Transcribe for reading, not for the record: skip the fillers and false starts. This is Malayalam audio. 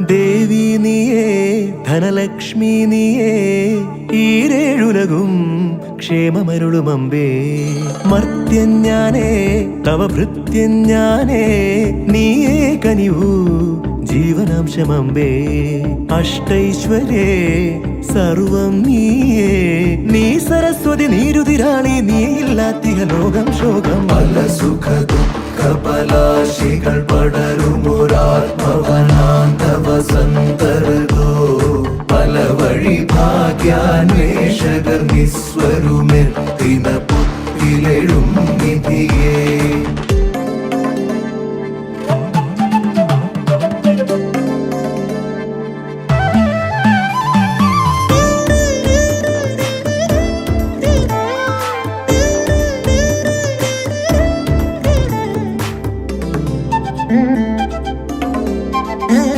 ദേവി നീയേ ധനലക്ഷ്മി നീയേ ഈരേഴുലകും ക്ഷേമമരുളുമമ്പേ മർത്യൻ ഞാനേ തവ ഭൃത്യൻ ഞാനേ നീയേ കനിവൂ ജീവനാംശമമ്പേ അഷ്ടൈശ്വര്യേ സർവം നീയേ നീ സരസ്വതി നീരുതിരാളി നീയില്ലാത്തിഹ ലോകം ശോകം പല സുഖ ദുഃഖ പലാശികൾ പടരുമൊരാത്മവനാന്തവസന്തരതോ പല വഴി ഭാഗ്യാന്വേഷകർ നിസ്വരുമെൻ